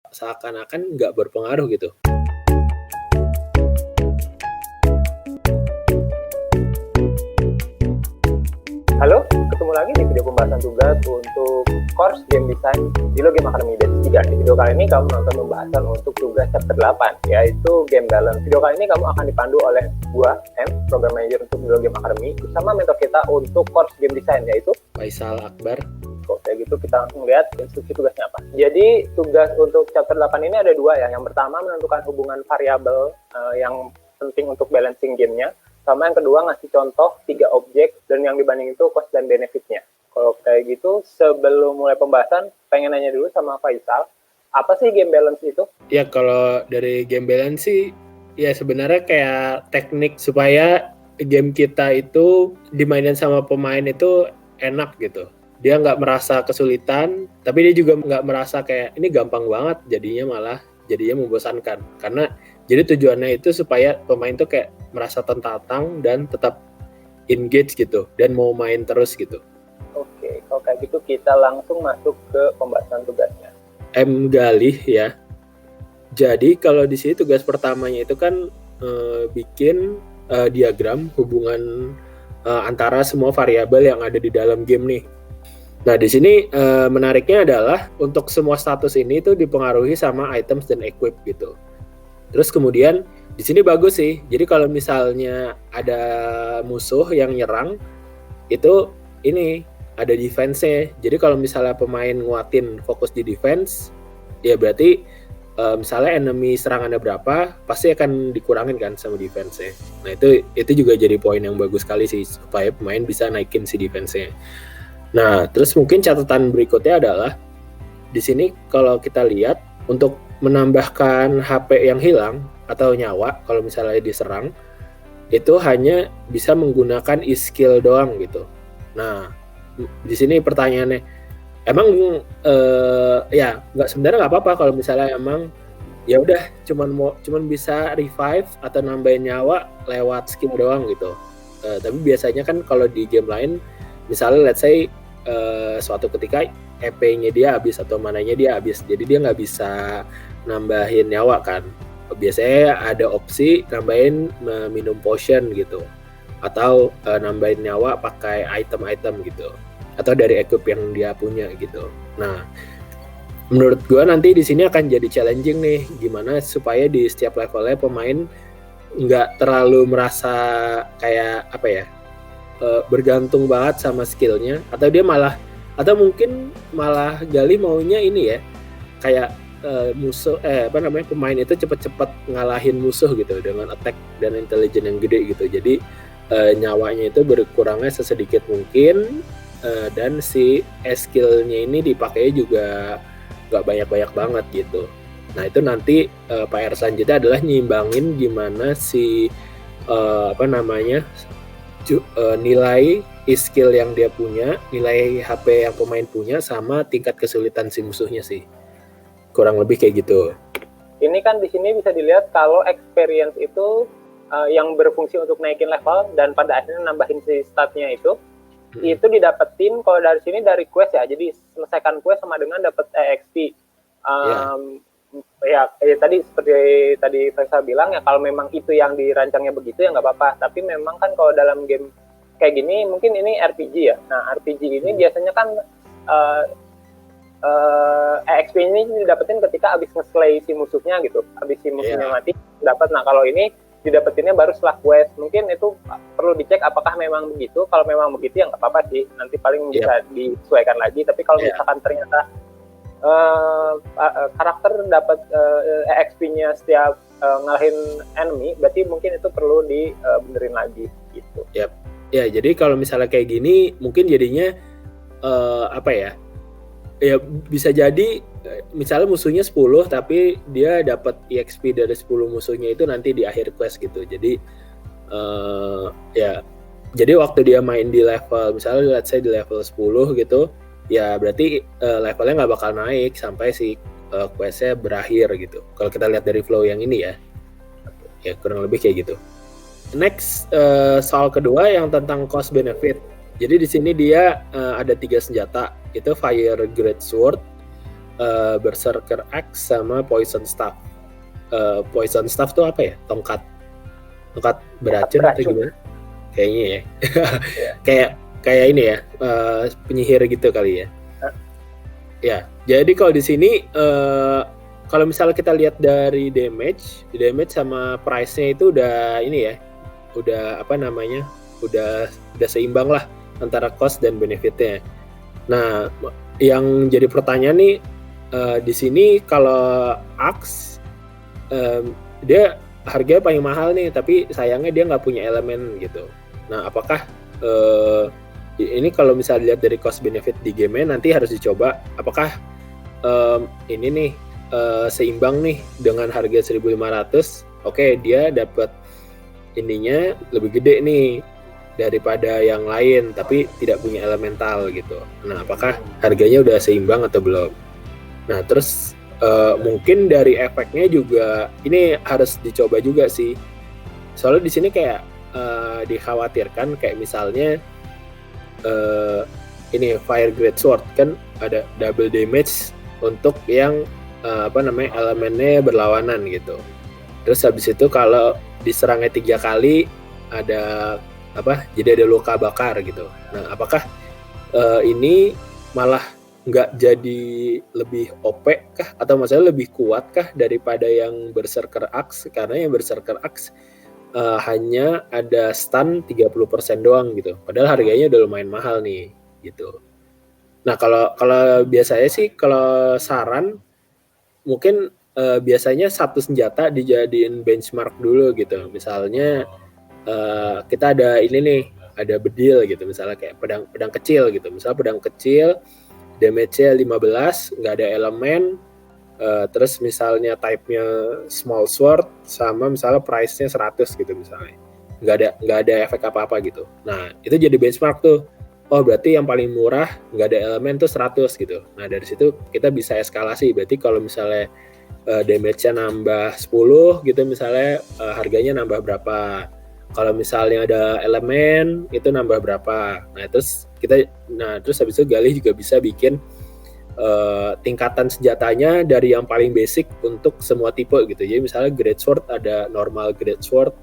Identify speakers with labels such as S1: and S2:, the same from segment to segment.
S1: seakan-akan nggak berpengaruh gitu.
S2: Halo, ketemu lagi di video pembahasan tugas untuk course Game Design di Logame Academy Batch 3. Di video kali ini kamu menonton pembahasan untuk tugas chapter 8, yaitu Game Balance. Video kali ini kamu akan dipandu oleh gua, Program Manager untuk Logame Academy, bersama mentor kita untuk course Game Design, yaitu
S1: Faisal Akbar.
S2: Kayak gitu kita langsung lihat instruksi tugasnya apa. Jadi tugas untuk chapter 8 ini ada dua ya. Yang pertama menentukan hubungan variabel yang penting untuk balancing gamenya. Sama yang kedua ngasih contoh 3 objek dan yang dibanding itu cost dan benefitnya. Kalau kayak gitu sebelum mulai pembahasan pengen nanya dulu sama Faisal, apa sih game balance itu?
S1: Ya kalau dari game balance sih ya sebenarnya kayak teknik supaya game kita itu dimainin sama pemain itu enak gitu. Dia nggak merasa kesulitan, tapi dia juga nggak merasa kayak ini gampang banget, jadinya membosankan. Karena jadi tujuannya itu supaya pemain tuh kayak merasa tertantang dan tetap engage gitu, dan mau main terus gitu.
S2: Oke, kalau kayak gitu kita langsung masuk ke pembahasan tugasnya.
S1: Galih ya. Jadi kalau di sini tugas pertamanya itu kan bikin diagram hubungan antara semua variabel yang ada di dalam game nih. Nah di sini menariknya adalah untuk semua status ini tuh dipengaruhi sama items dan equip gitu. Terus kemudian di sini bagus sih. Jadi kalau misalnya ada musuh yang nyerang itu ini ada defense-nya. Jadi kalau misalnya pemain nguatin fokus di defense, ya berarti misalnya enemy serangannya berapa, pasti akan dikurangin kan sama defense-nya. Nah itu juga jadi poin yang bagus sekali sih supaya pemain bisa naikin si defense-nya. Nah, terus mungkin catatan berikutnya adalah di sini kalau kita lihat untuk menambahkan HP yang hilang atau nyawa kalau misalnya diserang itu hanya bisa menggunakan e-skill doang gitu. Nah, di sini pertanyaannya, emang ya sebenarnya nggak apa-apa kalau misalnya emang ya udah cuman bisa revive atau nambahin nyawa lewat skill doang gitu. Tapi biasanya kan kalau di game lain misalnya let's say suatu ketika EP-nya dia habis atau mananya dia habis, jadi dia nggak bisa nambahin nyawa kan. Biasanya ada opsi nambahin minum potion gitu, atau nambahin nyawa pakai item-item gitu, atau dari equip yang dia punya gitu. Nah, menurut gue nanti di sini akan jadi challenging nih, gimana supaya di setiap levelnya pemain nggak terlalu merasa kayak apa ya, bergantung banget sama skillnya, atau mungkin malah Gali maunya ini ya kayak pemain itu cepet-cepet ngalahin musuh gitu dengan attack dan intelligence yang gede gitu. Jadi nyawanya itu berkurangnya sesedikit mungkin, dan si skillnya ini dipakai juga nggak banyak-banyak banget gitu. Nah itu nanti PR selanjutnya adalah nyimbangin gimana si nilai skill yang dia punya, nilai HP yang pemain punya, sama tingkat kesulitan si musuhnya sih. Kurang lebih kayak gitu.
S2: Ini kan di sini bisa dilihat kalau experience itu yang berfungsi untuk naikin level dan pada akhirnya nambahin si statnya itu didapetin kalau dari sini dari quest ya. Jadi selesaikan quest sama dengan dapat EXP. Ya tadi seperti tadi Faisal bilang ya, kalau memang itu yang dirancangnya begitu ya nggak apa-apa. Tapi memang kan kalau dalam game kayak gini mungkin ini RPG ya. Nah RPG ini biasanya kan EXP ini didapetin ketika abis nge-slay si musuhnya gitu, abis si musuhnya mati dapat. Nah kalau ini didapetinnya baru setelah quest. Mungkin itu perlu dicek apakah memang begitu. Kalau memang begitu ya nggak apa-apa sih, nanti paling bisa disesuaikan lagi. Tapi kalau misalkan ternyata karakter dapat EXP-nya setiap ngalahin enemy, berarti mungkin itu perlu dibenerin lagi gitu.
S1: Ya jadi kalau misalnya kayak gini mungkin jadinya ya bisa jadi misalnya musuhnya 10 tapi dia dapat EXP dari 10 musuhnya itu nanti di akhir quest gitu. Jadi jadi waktu dia main di level misalnya let's say di level 10 gitu, ya berarti levelnya nggak bakal naik sampai si questnya berakhir gitu. Kalau kita lihat dari flow yang ini ya kurang lebih kayak gitu. Next, soal kedua yang tentang cost benefit. Jadi di sini dia ada 3 senjata, itu Fire Great Sword, Berserker Axe sama Poison Staff. Poison Staff tuh apa ya? Tongkat beracun atau gimana? Kayaknya ya. kayak ini ya, penyihir gitu kali ya. Ya, jadi kalau di sini kalau misalnya kita lihat dari damage sama price-nya itu udah ini ya, udah apa namanya, udah seimbang lah antara cost dan benefitnya. Nah, yang jadi pertanyaan nih di sini kalau Axe dia harganya paling mahal nih, tapi sayangnya dia nggak punya elemen gitu. Nah, apakah ini kalau misalnya lihat dari cost benefit di game-nya nanti harus dicoba apakah ini nih seimbang nih dengan harga 1.500. Oke, dia dapat ininya lebih gede nih daripada yang lain tapi tidak punya elemental gitu. Nah, apakah harganya udah seimbang atau belum? Nah, terus mungkin dari efeknya juga ini harus dicoba juga sih. Soalnya di sini kayak dikhawatirkan kayak misalnya ini Fire Great Sword kan ada double damage untuk yang elemennya berlawanan gitu. Terus habis itu kalau diserangnya 3 kali ada jadi ada luka bakar gitu. Nah, apakah ini malah nggak jadi lebih OP kah atau maksudnya lebih kuat kah daripada yang Berserker Axe? Karena yang Berserker Axe hanya ada stun 30% doang gitu. Padahal harganya udah lumayan mahal nih gitu. Nah, kalau biasanya sih kalau saran mungkin biasanya satu senjata dijadiin benchmark dulu gitu. Misalnya kita ada ini nih, ada bedil gitu, misalnya kayak pedang kecil gitu. Misalnya pedang kecil damage-nya 15, nggak ada elemen, terus misalnya type-nya small sword sama misalnya price-nya 100 gitu misalnya. Nggak ada efek apa-apa gitu. Nah, itu jadi benchmark tuh. Oh, berarti yang paling murah nggak ada elemen tuh 100 gitu. Nah, dari situ kita bisa eskalasi. Berarti kalau misalnya damage-nya nambah 10 gitu misalnya, harganya nambah berapa. Kalau misalnya ada elemen itu nambah berapa. Nah, terus habis itu Galih juga bisa bikin tingkatan senjatanya dari yang paling basic untuk semua tipe gitu. Jadi misalnya Great Sword ada normal Great Sword,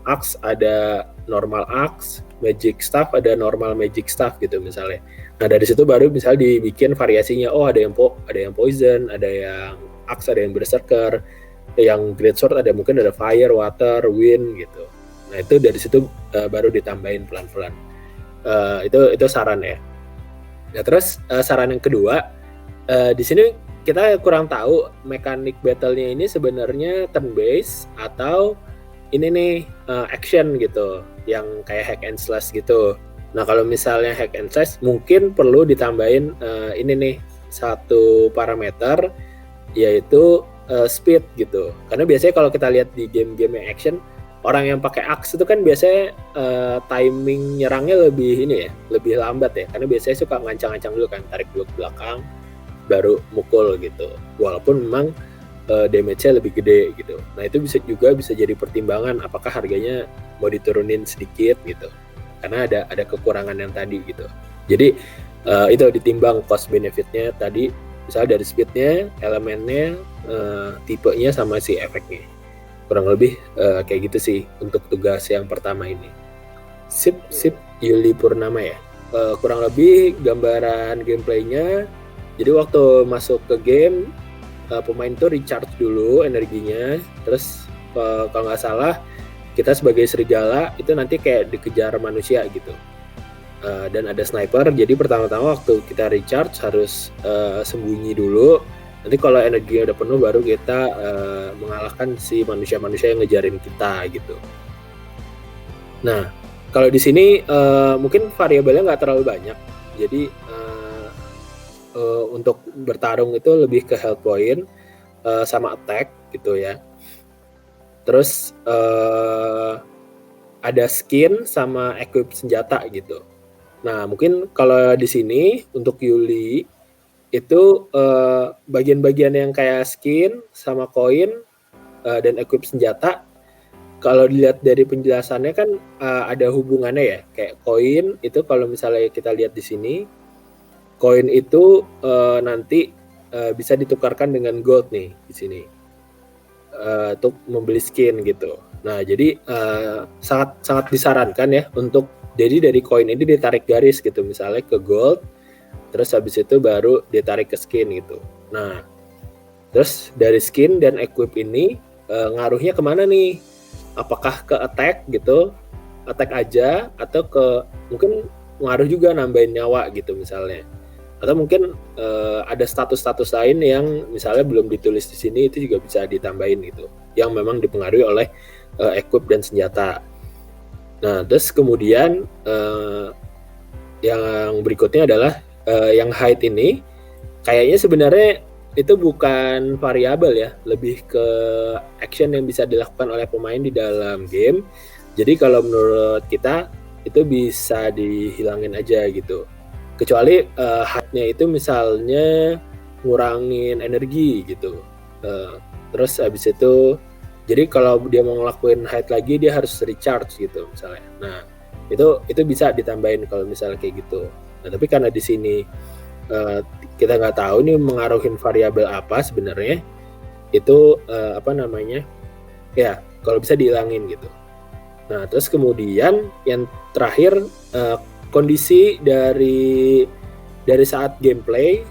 S1: Axe ada normal Axe, Magic Staff ada normal Magic Staff gitu misalnya. Nah, dari situ baru misalnya dibikin variasinya. Oh, ada yang Poison, ada yang Axe, ada yang Berserker, yang Great Sword ada mungkin ada Fire, Water, Wind gitu. Nah, itu dari situ baru ditambahin pelan-pelan. Itu saran ya. Nah, terus saran yang kedua, di sini kita kurang tahu mekanik battle-nya ini sebenarnya turn based atau ini nih action gitu, yang kayak hack and slash gitu. Nah, kalau misalnya hack and slash mungkin perlu ditambahin ini nih satu parameter, yaitu speed gitu. Karena biasanya kalau kita lihat di game-game yang action, orang yang pakai axe itu kan biasanya timing nyerangnya lebih lambat ya, karena biasanya suka ngancang-ngancang dulu kan, tarik dulu ke belakang baru mukul gitu, walaupun memang damage-nya lebih gede gitu. Nah, itu bisa jadi pertimbangan apakah harganya mau diturunin sedikit gitu, karena ada kekurangan yang tadi gitu. Jadi itu ditimbang cost benefitnya tadi, misalnya dari speednya, elemennya, tipenya sama si efeknya. Kurang lebih kayak gitu sih untuk tugas yang pertama ini. Sip Yuli Purnama ya. Kurang lebih gambaran gameplaynya. Jadi waktu masuk ke game, pemain tuh recharge dulu energinya. Terus kalau nggak salah kita sebagai serigala itu nanti kayak dikejar manusia gitu. Dan ada sniper. Jadi pertama-tama waktu kita recharge harus sembunyi dulu. Nanti kalau energinya udah penuh baru kita mengalahkan si manusia-manusia yang ngejarin kita gitu. Nah, kalau di sini mungkin variabelnya nggak terlalu banyak. Jadi untuk bertarung itu lebih ke health point sama attack gitu ya. Terus ada skin sama equip senjata gitu. Nah, mungkin kalau di sini untuk Yuli itu bagian-bagian yang kayak skin sama koin dan equip senjata, kalau dilihat dari penjelasannya kan ada hubungannya ya. Kayak koin itu kalau misalnya kita lihat di sini, koin itu nanti bisa ditukarkan dengan gold nih di sini untuk membeli skin gitu. Nah jadi sangat sangat disarankan ya untuk jadi dari koin ini ditarik garis gitu, misalnya ke gold, terus habis itu baru ditarik ke skin gitu. Nah terus dari skin dan equip ini ngaruhnya kemana nih? Apakah ke attack gitu, attack aja, atau ke mungkin ngaruh juga nambahin nyawa gitu misalnya, atau mungkin ada status-status lain yang misalnya belum ditulis di sini, itu juga bisa ditambahin gitu, yang memang dipengaruhi oleh equip dan senjata. Nah terus kemudian yang berikutnya adalah yang height ini kayaknya sebenarnya itu bukan variabel ya, lebih ke action yang bisa dilakukan oleh pemain di dalam game. Jadi kalau menurut kita itu bisa dihilangin aja gitu. Kecuali height-nya itu misalnya ngurangin energi gitu. Terus habis itu, jadi kalau dia mau ngelakuin height lagi dia harus recharge gitu misalnya. Nah itu bisa ditambahin kalau misalnya kayak gitu. Nah tapi karena di sini kita nggak tahu nih mengaruhin variabel apa sebenarnya, itu apa namanya ya, kalau bisa dihilangin gitu. Nah terus kemudian yang terakhir kondisi dari saat gameplay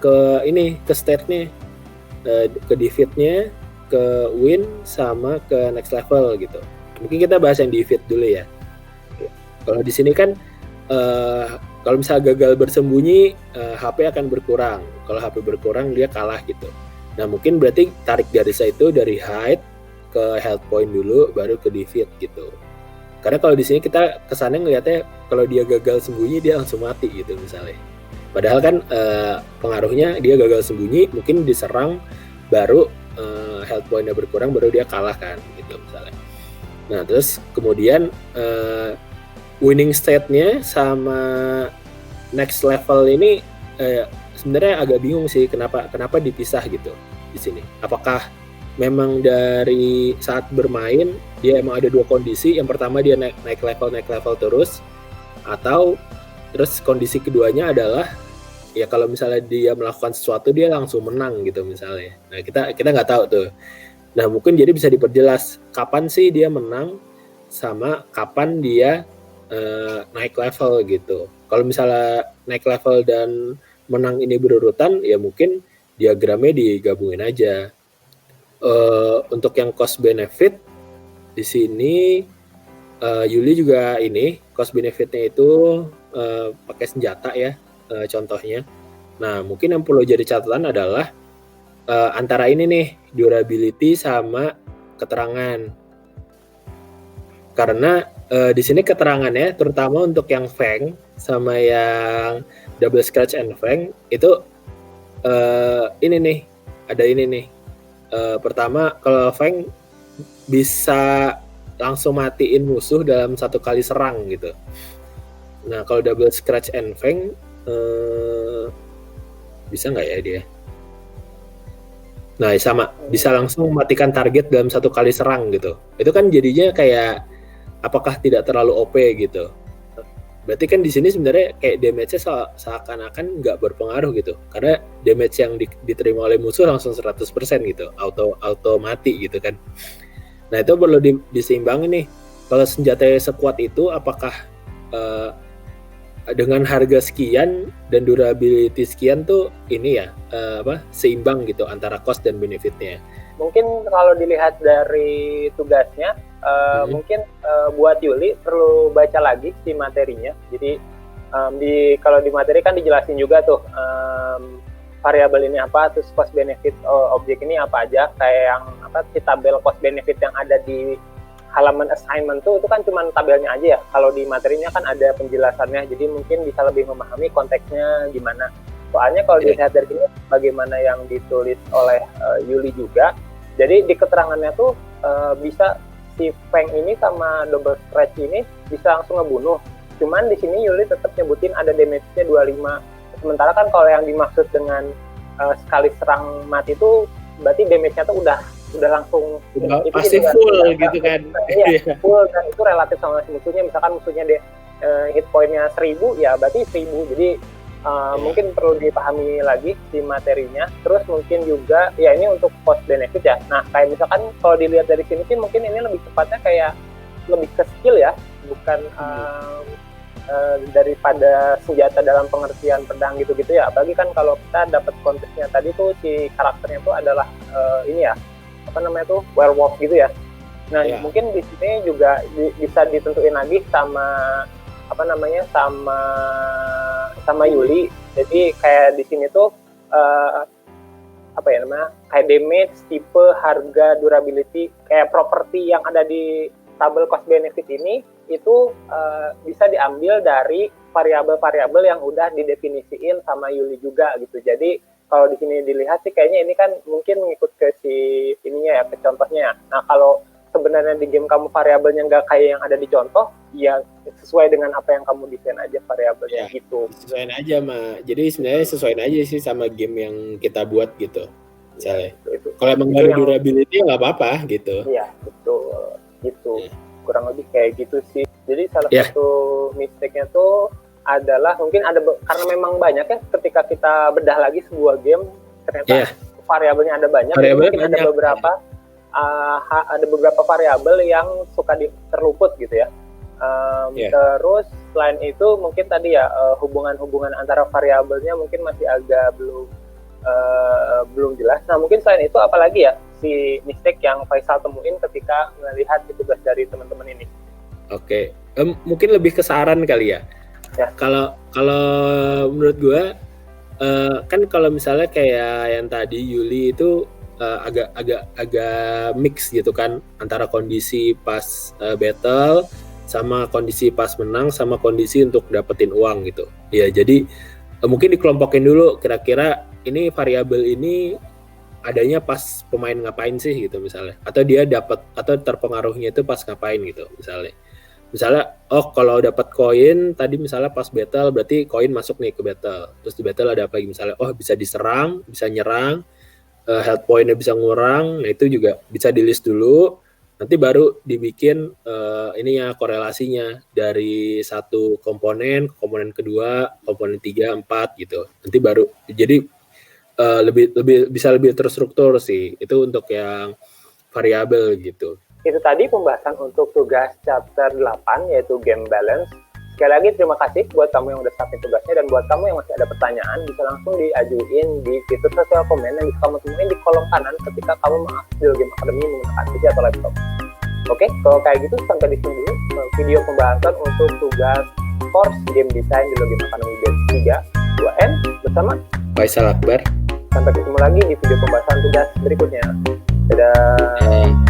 S1: ke ini, ke state-nya, ke defeat-nya, ke win, sama ke next level gitu. Mungkin kita bahas yang defeat dulu ya. Kalau di sini kan kalau misalnya gagal bersembunyi, HP akan berkurang. Kalau HP berkurang dia kalah gitu. Nah mungkin berarti tarik garisnya itu dari height ke health point dulu, baru ke defeat gitu. Karena kalau di sini kita kesannya ngelihatnya kalau dia gagal sembunyi dia langsung mati gitu misalnya. Padahal kan pengaruhnya dia gagal sembunyi, mungkin diserang baru health point-nya berkurang, baru dia kalah kan gitu misalnya. Nah terus kemudian winning state-nya sama next level ini sebenarnya agak bingung sih kenapa dipisah gitu di sini. Apakah memang dari saat bermain dia emang ada dua kondisi, yang pertama dia naik level terus, atau terus kondisi keduanya adalah ya kalau misalnya dia melakukan sesuatu dia langsung menang gitu misalnya. Nah kita nggak tahu tuh. Nah mungkin jadi bisa diperjelas kapan sih dia menang sama kapan dia naik level gitu. Kalau misalnya naik level dan menang ini berurutan, ya mungkin diagramnya digabungin aja. Untuk yang cost benefit di sini Yuli juga ini cost benefitnya itu pakai senjata ya contohnya. Nah mungkin yang perlu jadi catatan adalah antara ini nih, durability sama keterangan. Karena di sini keterangannya terutama untuk yang Fang sama yang double scratch and Fang itu ini nih, ada ini nih. Pertama kalau Fang bisa langsung matiin musuh dalam satu kali serang gitu. Nah kalau double scratch and Fang bisa nggak ya dia? Nah sama, bisa langsung mematikan target dalam satu kali serang gitu. Itu kan jadinya kayak apakah tidak terlalu OP gitu. Berarti kan di sini sebenarnya kayak damage-nya seakan-akan nggak berpengaruh gitu. Karena damage yang diterima oleh musuh langsung 100% gitu, auto mati gitu kan. Nah itu perlu diseimbangin nih. Kalau senjatanya sekuat itu, apakah dengan harga sekian dan durability sekian tuh ini ya seimbang gitu antara cost dan benefitnya.
S2: Mungkin kalau dilihat dari tugasnya, mungkin buat Yuli perlu baca lagi si materinya. Jadi kalau di materi kan dijelasin juga tuh variabel ini apa, terus cost benefit objek ini apa aja, kayak yang si tabel cost benefit yang ada di halaman assignment tuh itu kan cuma tabelnya aja ya. Kalau di materinya kan ada penjelasannya, jadi mungkin bisa lebih memahami konteksnya gimana. Soalnya kalau dilihat dari sini bagaimana yang ditulis oleh Yuli juga, jadi di keterangannya tuh bisa si Fang ini sama double scratch ini bisa langsung ngebunuh. Cuman di sini Yuli tetap nyebutin ada damage-nya 25. Sementara kan kalau yang dimaksud dengan sekali serang mati itu berarti damage-nya tuh udah langsung
S1: pasti full gitu kan.
S2: Iya, full, dan itu relatif sama musuhnya. Misalkan musuhnya hit point-nya 1000, ya berarti 1000. Jadi Mungkin perlu dipahami lagi di materinya. Terus mungkin juga ya ini untuk cost benefit ya. Nah kayak misalkan kalau dilihat dari sini sih mungkin ini lebih tepatnya kayak lebih ke skill ya, bukan daripada senjata dalam pengertian pedang gitu-gitu ya. Apalagi kan kalau kita dapat konteksnya tadi tuh si karakternya tuh adalah ini ya, apa namanya tuh, werewolf gitu ya. Nah mungkin di sini juga bisa ditentuin lagi sama apa namanya, sama Yuli. Jadi kayak di sini tuh apa ya namanya, kayak damage, tipe, harga, durability, kayak properti yang ada di tabel cost benefit ini itu bisa diambil dari variabel-variabel yang udah didefinisiin sama Yuli juga gitu. Jadi kalau di sini dilihat sih kayaknya ini kan mungkin mengikut ke si ininya ya, ke contohnya. Nah kalau sebenarnya di game kamu variabelnya nggak kayak yang ada di contoh, ya sesuai dengan apa yang kamu desain aja variabelnya gitu.
S1: Sesuaiin aja jadi sebenarnya sesuaiin aja sih sama game yang kita buat gitu. Misalnya. Kalau emang nggak ada durability nggak apa-apa gitu.
S2: Iya betul gitu. Kurang lebih kayak gitu sih. Jadi salah satu mistake-nya tuh adalah mungkin ada karena memang banyak ya ketika kita bedah lagi sebuah game ternyata variabelnya ada banyak. Mungkin ada beberapa ada beberapa variabel yang suka terluput gitu ya. Terus selain itu mungkin tadi ya hubungan-hubungan antara variabelnya mungkin masih agak belum jelas. Nah mungkin selain itu apalagi ya si mistake yang Faisal temuin ketika melihat tugas dari teman-teman ini?
S1: Oke, mungkin lebih ke saran kali ya. Kalau menurut gue kan kalau misalnya kayak yang tadi Yuli itu agak mix gitu kan antara kondisi pas battle sama kondisi pas menang sama kondisi untuk dapetin uang gitu. Ya jadi mungkin dikelompokin dulu kira-kira ini variabel ini adanya pas pemain ngapain sih gitu misalnya, atau dia dapat atau terpengaruhnya itu pas ngapain gitu misalnya kalau dapat koin tadi misalnya pas battle berarti koin masuk nih ke battle, terus di battle ada apa lagi misalnya bisa diserang, bisa nyerang, health point-nya bisa ngurang. Nah itu juga bisa di list dulu, nanti baru dibikin ininya korelasinya dari satu komponen ke komponen kedua, komponen 3, 4 gitu, nanti baru jadi bisa lebih terstruktur sih itu untuk yang variabel gitu.
S2: Itu tadi pembahasan untuk tugas chapter 8 yaitu game balance. Sekali lagi terima kasih buat kamu yang udah submit tugasnya, dan buat kamu yang masih ada pertanyaan bisa langsung diajuin di fitur sosial komen yang bisa kamu temuin di kolom kanan ketika kamu mengakses Zero Game Academy menggunakan PC atau laptop. Oke, kalau kayak gitu sampai di sini dulu video pembahasan untuk tugas course game design Zero Game Academy batch 3 2N bersama
S1: Faisal Akbar.
S2: Sampai ketemu lagi di video pembahasan tugas berikutnya. Dadah.